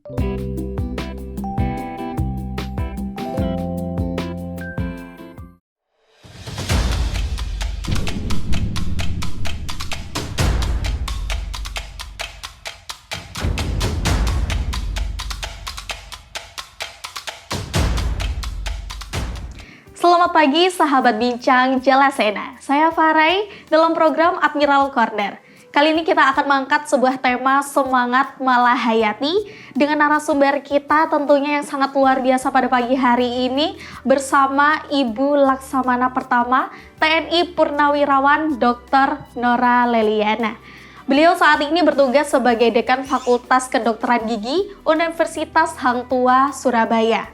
Selamat pagi sahabat bincang Jalasena. Saya Farai dalam program Admiral Corner. Kali ini kita akan mengangkat sebuah tema semangat Malahayati dengan narasumber kita tentunya yang sangat luar biasa pada pagi hari ini bersama Ibu Laksamana Pertama TNI Purnawirawan Dr. Nora Leliana. Beliau saat ini bertugas sebagai Dekan Fakultas Kedokteran Gigi Universitas Hang Tuah, Surabaya.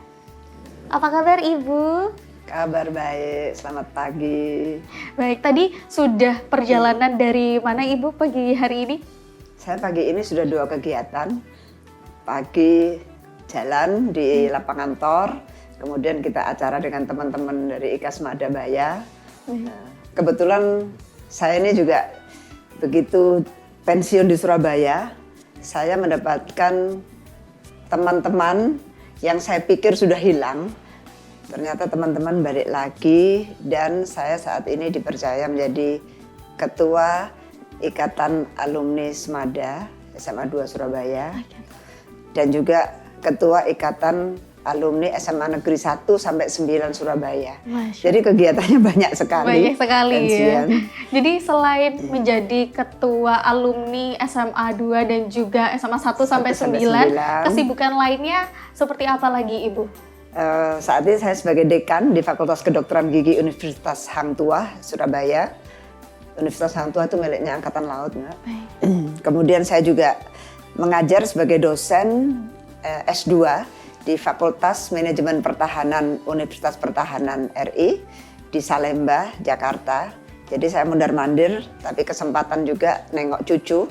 Apa kabar Ibu? Kabar baik, selamat pagi. Baik, tadi sudah perjalanan dari mana Ibu pagi hari ini? Saya pagi ini sudah 2 kegiatan. Pagi jalan di lapangan Tor, kemudian kita acara dengan teman-teman dari IKAS Madabaya. Kebetulan saya ini juga begitu pensiun di Surabaya, saya mendapatkan teman-teman yang saya pikir sudah hilang. Ternyata teman-teman balik lagi dan saya saat ini dipercaya menjadi Ketua Ikatan Alumni Smada SMA 2 Surabaya dan juga Ketua Ikatan Alumni SMA Negeri 1 sampai 9 Surabaya. Jadi kegiatannya banyak sekali. Banyak sekali ya. Jadi selain menjadi Ketua Alumni SMA 2 dan juga SMA 1 sampai 9, kesibukan lainnya seperti apa lagi Ibu? Saat ini saya sebagai dekan di Fakultas Kedokteran Gigi Universitas Hang Tuah, Surabaya. Universitas Hang Tuah itu miliknya Angkatan Laut, Mbak. Kemudian saya juga mengajar sebagai dosen S2 di Fakultas Manajemen Pertahanan Universitas Pertahanan RI di Salemba, Jakarta. Jadi saya mondar-mandir, tapi kesempatan juga nengok cucu.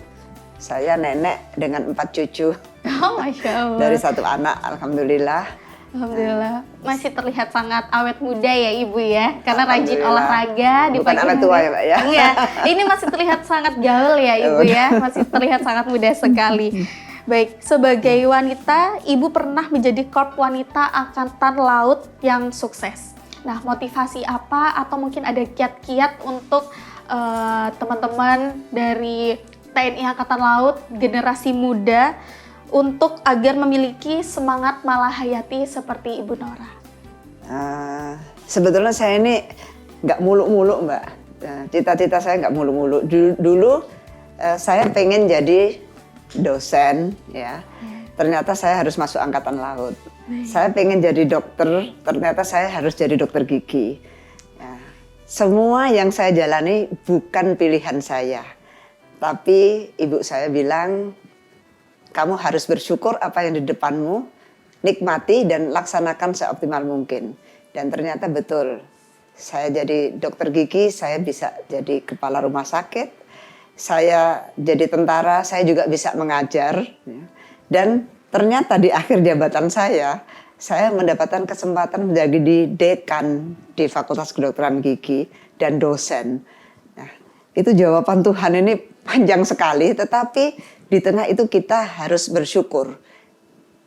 Saya nenek dengan 4 cucu. Oh, Masya Allah. Dari 1 anak, alhamdulillah. Alhamdulillah, masih terlihat sangat awet muda ya Ibu ya, karena rajin olahraga di Bukan pagi awet hari. tua ya Mbak ya? Iya, ini masih terlihat sangat gaul ya Ibu ya, masih terlihat sangat muda sekali. Baik, sebagai wanita, Ibu pernah menjadi korp wanita Angkatan Laut yang sukses. Nah, motivasi apa atau mungkin ada kiat-kiat untuk teman-teman dari TNI Angkatan Laut, generasi muda, untuk agar memiliki semangat Malahayati seperti Ibu Nora? Sebetulnya saya ini nggak muluk-muluk Mbak. Cita-cita saya nggak muluk-muluk. Dulu saya pengen jadi dosen ya. Ternyata saya harus masuk Angkatan Laut. Saya pengen jadi dokter, ternyata saya harus jadi dokter gigi. Ya. Semua yang saya jalani bukan pilihan saya. Tapi ibu saya bilang, kamu harus bersyukur apa yang di depanmu, nikmati dan laksanakan seoptimal mungkin. Dan ternyata betul, saya jadi dokter gigi, saya bisa jadi kepala rumah sakit, saya jadi tentara, saya juga bisa mengajar. Dan ternyata di akhir jabatan saya mendapatkan kesempatan menjadi dekan di Fakultas Kedokteran Gigi dan dosen. Nah, itu jawaban Tuhan ini panjang sekali, tetapi di tengah itu kita harus bersyukur.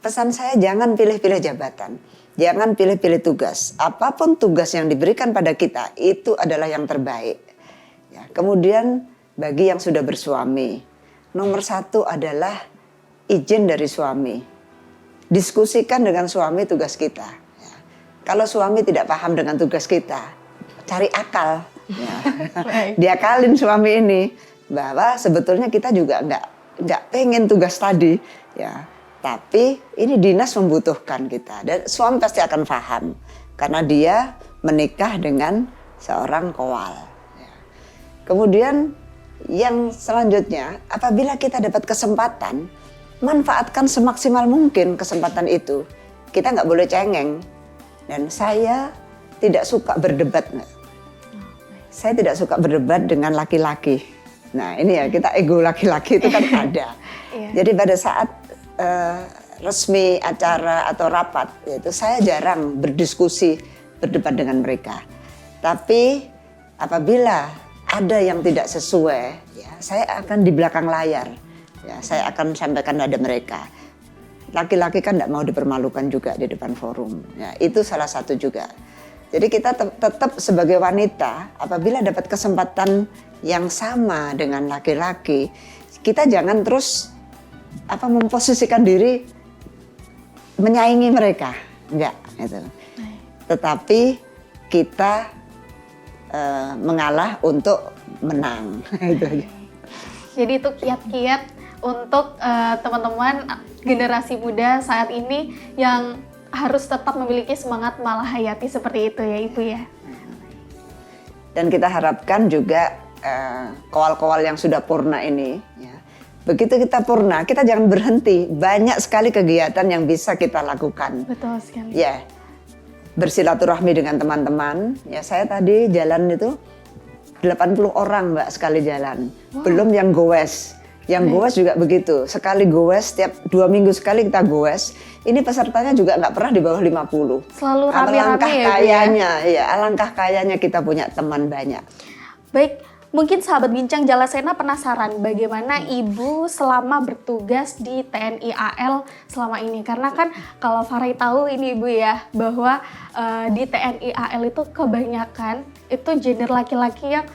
Pesan saya jangan pilih-pilih jabatan, jangan pilih-pilih tugas. Apapun tugas yang diberikan pada kita itu adalah yang terbaik. Ya, kemudian bagi yang sudah bersuami, nomor 1 adalah izin dari suami. Diskusikan dengan suami tugas kita. Ya. Kalau suami tidak paham dengan tugas kita, cari akal. Ya. Diakalin suami ini bahwa sebetulnya kita juga nggak pengen tugas tadi, ya. Tapi ini dinas membutuhkan kita dan suami pasti akan paham karena dia menikah dengan seorang kowal. Ya. Kemudian yang selanjutnya, apabila kita dapat kesempatan, manfaatkan semaksimal mungkin kesempatan itu. Kita nggak boleh cengeng. Dan saya tidak suka berdebat, nggak. Saya tidak suka berdebat dengan laki-laki. Nah ini ya, kita ego laki-laki itu kan ada. Jadi pada saat resmi acara atau rapat, itu saya jarang berdiskusi, berdebat dengan mereka. Tapi apabila ada yang tidak sesuai, ya, saya akan di belakang layar. Ya, saya akan sampaikan pada mereka. laki-laki kan tidak mau dipermalukan juga di depan forum. Ya, itu salah satu juga. Jadi kita tetap sebagai wanita, apabila dapat kesempatan yang sama dengan laki-laki, kita jangan terus memposisikan diri menyaingi mereka, enggak. Gitu. Tetapi kita mengalah untuk menang. Jadi itu kiat-kiat untuk teman-teman generasi muda saat ini yang harus tetap memiliki semangat malahayati seperti itu ya Ibu ya. Dan kita harapkan juga kowal-kowal yang sudah purna ini, ya, begitu kita purna, kita jangan berhenti. Banyak sekali kegiatan yang bisa kita lakukan. Betul sekali. Ya, bersilaturahmi dengan teman-teman. Ya, saya tadi jalan itu 80 orang Mbak sekali jalan. Wow. Belum yang goes. Yang goes juga begitu. Sekali goes, setiap 2 minggu sekali kita goes. Ini pesertanya juga nggak pernah di bawah 50. Selalu rame-rame alangkah ya, kayanya, ya, alangkah kayanya kita punya teman banyak. Baik, mungkin sahabat Bincang Jalasena penasaran bagaimana Ibu selama bertugas di TNI AL selama ini. Karena kan kalau Farai tahu ini Ibu ya, bahwa di TNI AL itu kebanyakan itu gender laki-laki yang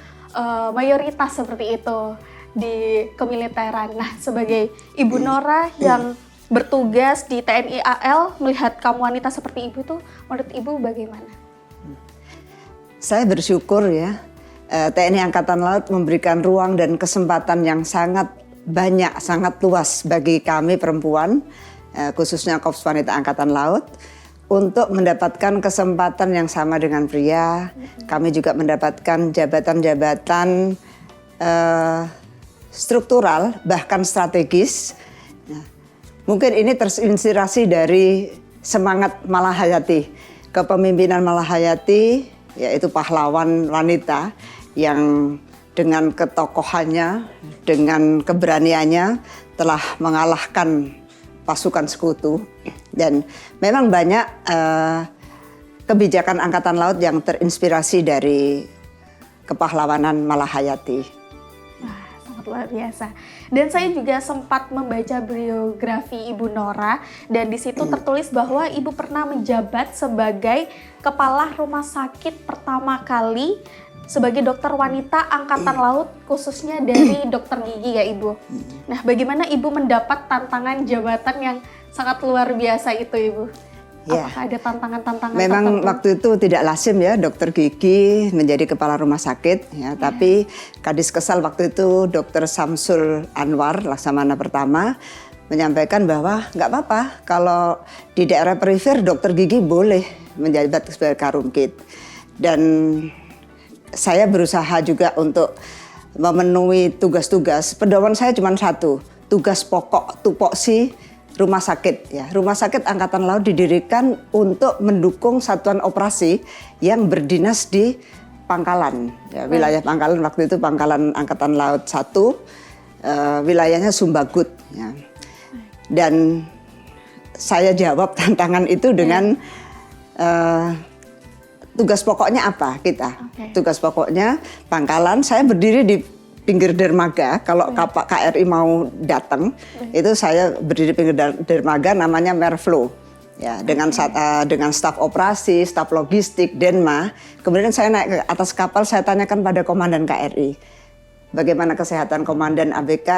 mayoritas seperti itu di kemiliteran. Nah, sebagai Ibu Nora yang bertugas di TNI AL, melihat kamu wanita seperti Ibu tuh, menurut Ibu bagaimana? Saya bersyukur ya, TNI Angkatan Laut memberikan ruang dan kesempatan yang sangat banyak, sangat luas bagi kami perempuan, khususnya Korps Wanita Angkatan Laut, untuk mendapatkan kesempatan yang sama dengan pria. Kami juga mendapatkan jabatan-jabatan struktural, bahkan strategis. Mungkin ini terinspirasi dari semangat Malahayati, kepemimpinan Malahayati, yaitu pahlawan wanita yang dengan ketokohannya, dengan keberaniannya telah mengalahkan pasukan sekutu. Dan memang banyak kebijakan Angkatan Laut yang terinspirasi dari kepahlawanan Malahayati. Luar biasa. Dan saya juga sempat membaca biografi Ibu Nora dan di situ tertulis bahwa Ibu pernah menjabat sebagai kepala rumah sakit pertama kali sebagai dokter wanita Angkatan Laut, khususnya dari dokter gigi ya Ibu. Nah, bagaimana Ibu mendapat tantangan jabatan yang sangat luar biasa itu Ibu? Ya. Apakah ada tantangan-tantangan Memang tertentu? waktu itu tidak lazim ya dokter gigi menjadi kepala rumah sakit ya, tapi Kadis Kesal waktu itu Dr. Samsul Anwar Laksamana pertama menyampaikan bahwa nggak apa-apa kalau di daerah perifer dokter gigi boleh menjabat sebagai Karumkit. Dan saya berusaha juga untuk memenuhi tugas-tugas. Pedoman saya cuma satu, tugas pokok tupoksi rumah sakit ya. Rumah sakit Angkatan Laut didirikan untuk mendukung satuan operasi yang berdinas di Pangkalan. Ya, wilayah Pangkalan waktu itu Pangkalan Angkatan Laut 1, wilayahnya Sumbagut ya. Dan saya jawab tantangan itu dengan tugas pokoknya apa kita? Tugas pokoknya Pangkalan, saya berdiri di pinggir dermaga. Kalau KRI mau datang, itu saya berdiri pinggir dermaga namanya Merflo. Ya, dengan staf operasi, staf logistik, Denma. Kemudian saya naik ke atas kapal, saya tanyakan pada komandan KRI. Bagaimana kesehatan komandan ABK,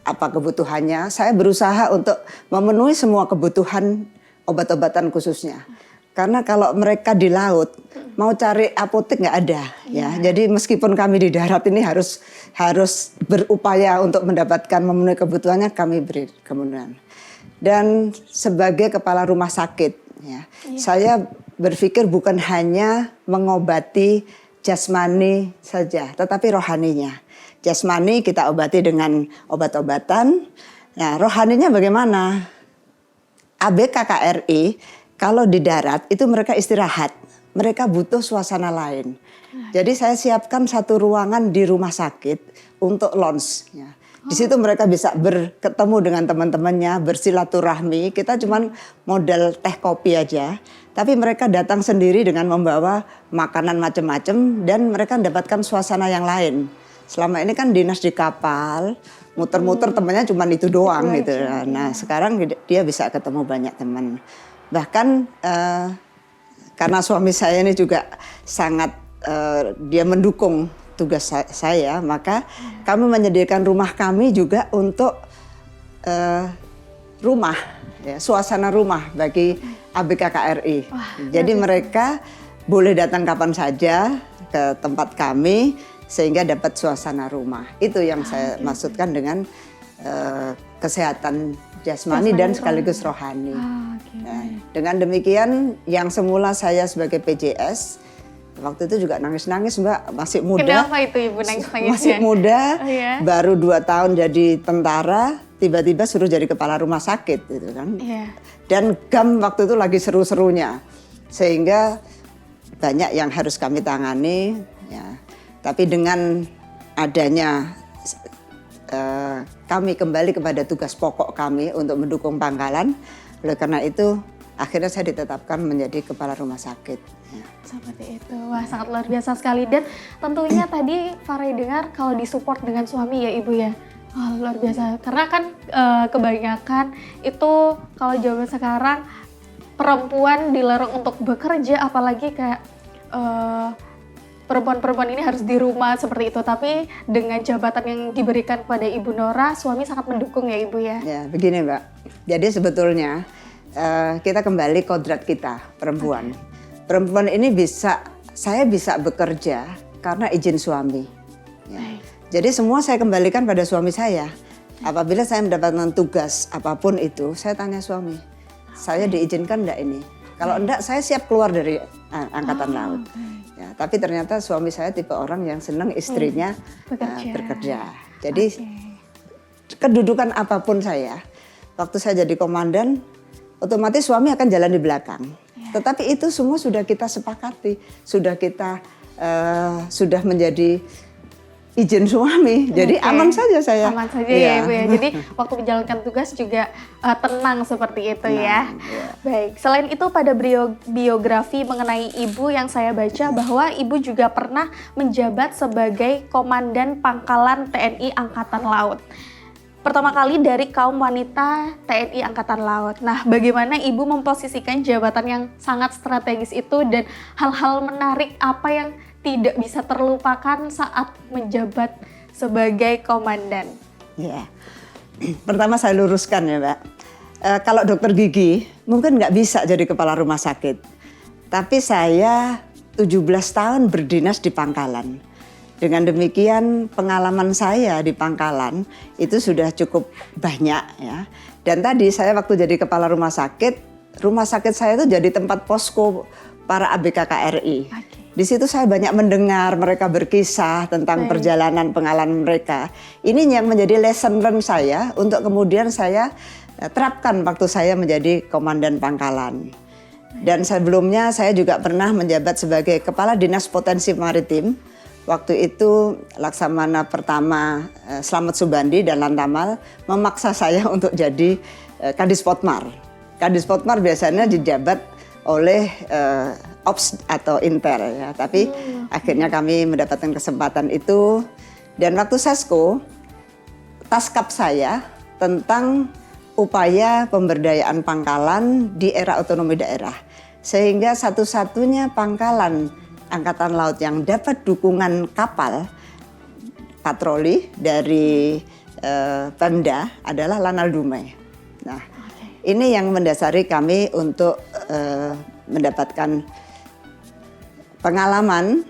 apa kebutuhannya. Saya berusaha untuk memenuhi semua kebutuhan obat-obatan khususnya. Karena kalau mereka di laut, mau cari apotek nggak ada, ya. Jadi meskipun kami di darat ini harus berupaya untuk mendapatkan memenuhi kebutuhannya, kami beri kemudian. Dan sebagai kepala rumah sakit, ya, saya berpikir bukan hanya mengobati jasmani saja, tetapi rohaninya. Jasmani kita obati dengan obat-obatan. Nah, rohaninya bagaimana? ABK KRI kalau di darat itu mereka istirahat, mereka butuh suasana lain. Jadi saya siapkan satu ruangan di rumah sakit untuk lounge. Ya. Di situ mereka bisa bertemu dengan teman-temannya, bersilaturahmi. Kita cuman modal teh kopi aja, tapi mereka datang sendiri dengan membawa makanan macam-macam dan mereka mendapatkan suasana yang lain. Selama ini kan dinas di kapal, muter-muter temannya cuma itu doang Itu gitu. aja, Nah sekarang dia bisa ketemu banyak teman. Bahkan karena suami saya ini juga sangat dia mendukung tugas saya, maka kami menyediakan rumah kami juga untuk rumah, ya, suasana rumah bagi ABK KRI. Jadi mereka boleh datang kapan saja ke tempat kami sehingga dapat suasana rumah. Itu yang saya maksudkan dengan kesehatan jasmani dan sekaligus rohani. Nah, dengan demikian yang semula saya sebagai PJS waktu itu juga nangis-nangis Mbak, masih muda. Kenapa itu Ibu nangis-nangisnya? Masih muda, Iya. baru 2 tahun jadi tentara, tiba-tiba suruh jadi kepala rumah sakit gitu kan. Iya. Dan GAM waktu itu lagi seru-serunya, sehingga banyak yang harus kami tangani. Ya. Tapi dengan adanya kami kembali kepada tugas pokok kami untuk mendukung Pangkalan, oleh karena itu akhirnya saya ditetapkan menjadi kepala rumah sakit. Ya. Seperti itu, wah sangat luar biasa sekali. Dan tentunya tadi Farai dengar kalau disupport dengan suami ya Ibu ya. Wah luar biasa, karena kan kebanyakan itu kalau zaman sekarang perempuan dilarang untuk bekerja, apalagi kayak perempuan-perempuan ini harus di rumah seperti itu. Tapi dengan jabatan yang diberikan kepada Ibu Nora, suami sangat mendukung ya Ibu ya. Ya begini Mbak, jadi sebetulnya kita kembali kodrat kita perempuan. Perempuan ini saya bisa bekerja karena izin suami. Ya. Jadi semua saya kembalikan pada suami saya. Apabila saya mendapatkan tugas apapun itu, saya tanya suami, saya diizinkan enggak ini? Kalau enggak, saya siap keluar dari Angkatan Laut. Ya, tapi ternyata suami saya tipe orang yang senang istrinya bekerja. Jadi kedudukan apapun saya, waktu saya jadi komandan, otomatis suami akan jalan di belakang. Tetapi itu semua sudah kita sepakati, sudah kita sudah menjadi izin suami, jadi aman saja saya. Aman saja ya Ibu ya. Jadi waktu menjalankan tugas juga tenang seperti itu ya. Baik, selain itu pada biografi mengenai Ibu yang saya baca bahwa Ibu juga pernah menjabat sebagai Komandan Pangkalan TNI Angkatan Laut. Pertama kali dari kaum wanita TNI Angkatan Laut. Nah, bagaimana Ibu memposisikan jabatan yang sangat strategis itu dan hal-hal menarik apa yang tidak bisa terlupakan saat menjabat sebagai komandan? Ya, pertama saya luruskan ya Mbak. Kalau dokter gigi mungkin nggak bisa jadi kepala rumah sakit. Tapi saya 17 tahun berdinas di Pangkalan. Dengan demikian pengalaman saya di Pangkalan itu sudah cukup banyak ya. Dan tadi saya waktu jadi kepala rumah sakit saya itu jadi tempat posko para ABK KRI. Di situ saya banyak mendengar mereka berkisah tentang perjalanan pengalaman mereka. Ini yang menjadi lesson learn saya untuk kemudian saya terapkan waktu saya menjadi komandan Pangkalan. Dan sebelumnya saya juga pernah menjabat sebagai Kepala Dinas Potensi Maritim. Waktu itu Laksamana pertama Slamet Subandi dan Lantamal memaksa saya untuk jadi Kadis Potmar. Kadis Potmar biasanya dijabat oleh Ops atau Inter ya, tapi akhirnya kami mendapatkan kesempatan itu. Dan waktu Sesko, taskap saya tentang upaya pemberdayaan Pangkalan di era otonomi daerah. Sehingga satu-satunya Pangkalan Angkatan Laut yang dapat dukungan kapal patroli dari Pemda adalah Lanal Dumai. Nah, ini yang mendasari kami untuk mendapatkan pengalaman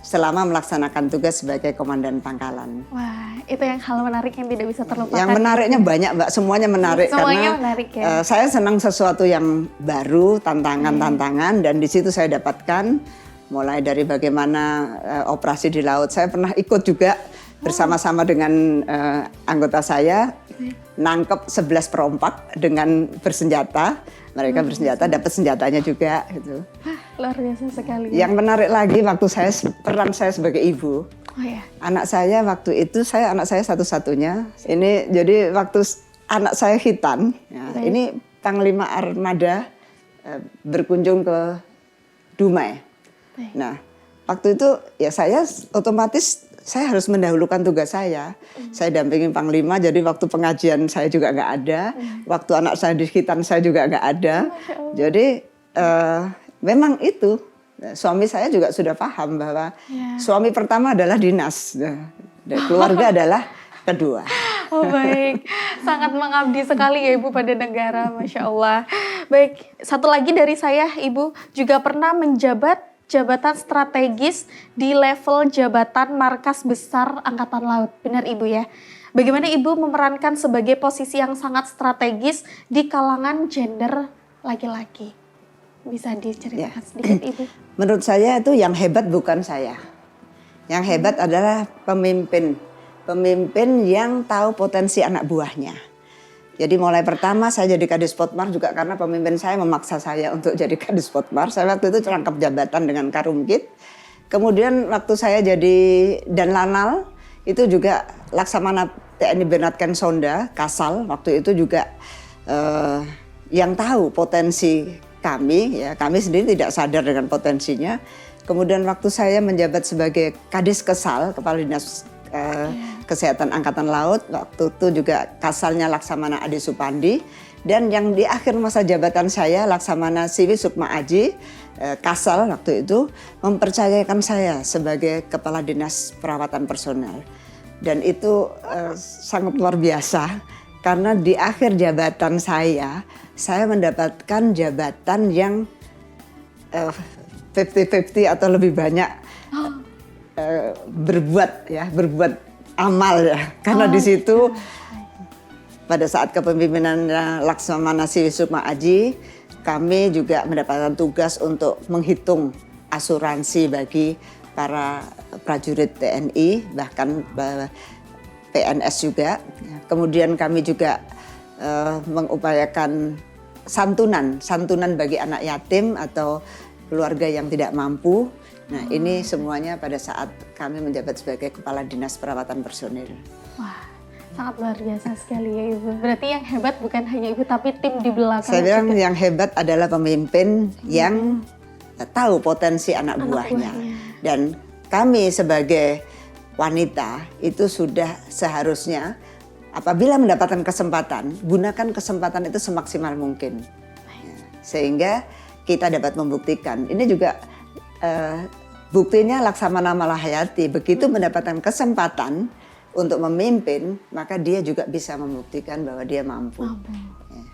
selama melaksanakan tugas sebagai komandan Pangkalan. Wah, itu yang hal menarik yang tidak bisa terlupakan. Yang menariknya banyak Mbak, semuanya menarik. Semuanya karena menarik ya. Saya senang sesuatu yang baru, tantangan-tantangan, dan di situ saya dapatkan mulai dari bagaimana operasi di laut. Saya pernah ikut juga bersama-sama dengan anggota saya, nangkep 11 perompak dengan bersenjata. Mereka bersenjata, dapat senjatanya juga gitu. Luar biasa sekali. Yang menarik lagi waktu peran saya sebagai ibu. Oh ya. Anak saya waktu itu, anak saya satu-satunya. Ini jadi waktu anak saya Khitan, ya, ini Panglima Armada berkunjung ke Dumai. Nah, waktu itu ya saya otomatis saya harus mendahulukan tugas saya. Saya dampingin Panglima, jadi waktu pengajian saya juga nggak ada, waktu anak saya di khitan saya juga nggak ada. Jadi memang itu suami saya juga sudah paham bahwa suami pertama adalah dinas, dan keluarga adalah kedua. Oh baik, sangat mengabdi sekali ya Ibu pada negara, Masya Allah. Baik, satu lagi dari saya, Ibu juga pernah menjabat jabatan strategis di level jabatan markas besar Angkatan Laut. Benar Ibu ya? Bagaimana Ibu memerankan sebagai posisi yang sangat strategis di kalangan gender laki-laki? Bisa diceritakan sedikit Ibu? Menurut saya itu yang hebat bukan saya. Yang hebat adalah pemimpin. Pemimpin yang tahu potensi anak buahnya. Jadi mulai pertama saya jadi Kadis Potmar juga karena pemimpin saya memaksa saya untuk jadi Kadis Potmar. Saya waktu itu rangkap jabatan dengan Karumkit. Kemudian waktu saya jadi Danlanal itu juga Laksamana TNI Bernatken Sonda, Kasal. Waktu itu juga yang tahu potensi kami, ya kami sendiri tidak sadar dengan potensinya. Kemudian waktu saya menjabat sebagai Kadis Kesal, Kepala Dinas Kesehatan Angkatan Laut, waktu itu juga Kasalnya Laksamana Adi Supandi, dan yang di akhir masa jabatan saya Laksamana Siwi Sukma Aji, Kasal waktu itu mempercayakan saya sebagai Kepala Dinas Perawatan Personel, dan itu sangat luar biasa karena di akhir jabatan saya mendapatkan jabatan yang 50-50 atau lebih banyak berbuat amal ya, karena di situ pada saat kepemimpinan Laksamana Siwi Sukma Aji kami juga mendapatkan tugas untuk menghitung asuransi bagi para prajurit TNI bahkan PNS juga. Kemudian kami juga mengupayakan santunan bagi anak yatim atau keluarga yang tidak mampu. Nah ini semuanya pada saat kami menjabat sebagai Kepala Dinas Perawatan Personil. Wah, sangat luar biasa sekali ya Ibu. Berarti yang hebat bukan hanya Ibu tapi tim di belakang. Saya bilang yang hebat adalah pemimpin yang tahu potensi anak buahnya. Dan kami sebagai wanita itu sudah seharusnya apabila mendapatkan kesempatan, gunakan kesempatan itu semaksimal mungkin. Sehingga kita dapat membuktikan. Ini juga buktinya Laksamana Malahayati begitu mendapatkan kesempatan untuk memimpin, maka dia juga bisa membuktikan bahwa dia mampu. Ya.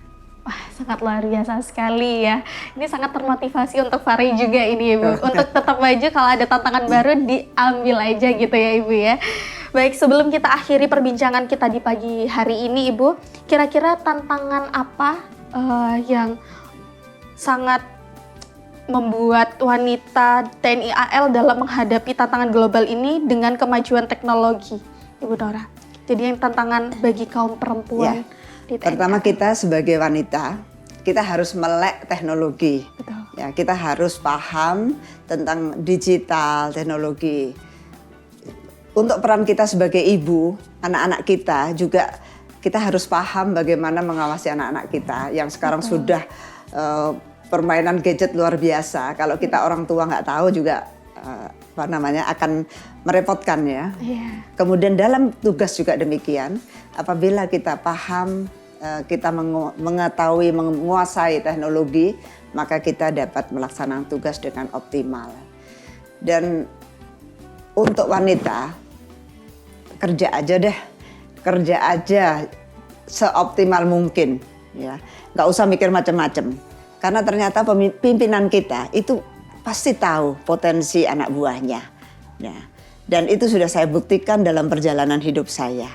Wah, sangat luar biasa sekali ya. Ini sangat termotivasi untuk Farai juga ini Ibu. Untuk tetap maju kalau ada tantangan baru diambil aja gitu ya Ibu ya. Baik, sebelum kita akhiri perbincangan kita di pagi hari ini Ibu, kira-kira tantangan apa yang sangat membuat wanita TNI AL dalam menghadapi tantangan global ini dengan kemajuan teknologi, Ibu Nora? Jadi yang tantangan bagi kaum perempuan di TNI. Pertama kita sebagai wanita, kita harus melek teknologi. Betul. Ya, kita harus paham tentang digital, teknologi. Untuk peran kita sebagai ibu, anak-anak kita juga kita harus paham bagaimana mengawasi anak-anak kita yang sekarang sudah permainan gadget luar biasa. Kalau kita orang tua nggak tahu juga akan merepotkan ya. Kemudian dalam tugas juga demikian. Apabila kita paham, kita mengetahui, menguasai teknologi, maka kita dapat melaksanakan tugas dengan optimal. Dan untuk wanita, kerja aja seoptimal mungkin, ya. Nggak usah mikir macam-macam. Karena ternyata pimpinan kita itu pasti tahu potensi anak buahnya. Nah, dan itu sudah saya buktikan dalam perjalanan hidup saya.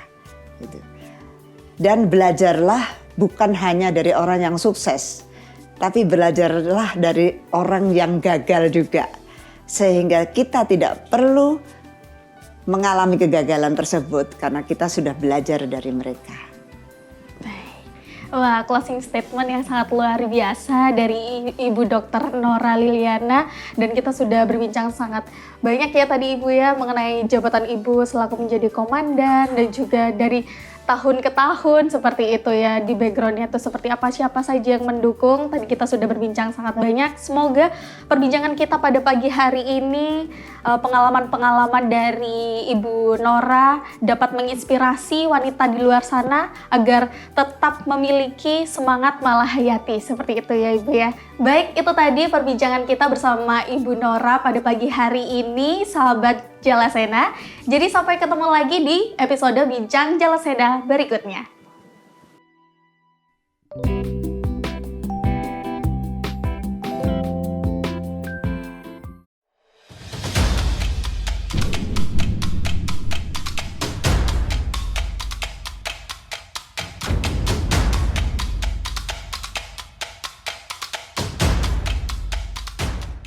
Gitu. Dan belajarlah bukan hanya dari orang yang sukses, tapi belajarlah dari orang yang gagal juga. Sehingga kita tidak perlu mengalami kegagalan tersebut karena kita sudah belajar dari mereka. Wah, closing statement yang sangat luar biasa dari Ibu Dr. Nora Liliana, dan kita sudah berbincang sangat banyak ya tadi Ibu ya mengenai jabatan Ibu selaku menjadi komandan dan juga dari tahun ke tahun seperti itu ya, di backgroundnya itu seperti apa, siapa saja yang mendukung. Tadi kita sudah berbincang sangat banyak. Semoga perbincangan kita pada pagi hari ini pengalaman-pengalaman dari Ibu Nora dapat menginspirasi wanita di luar sana agar tetap memiliki semangat malahayati. Seperti itu ya Ibu ya. Baik, itu tadi perbincangan kita bersama Ibu Nora pada pagi hari ini, sahabat Jalasena. Jadi sampai ketemu lagi di episode Bincang Jalasena berikutnya.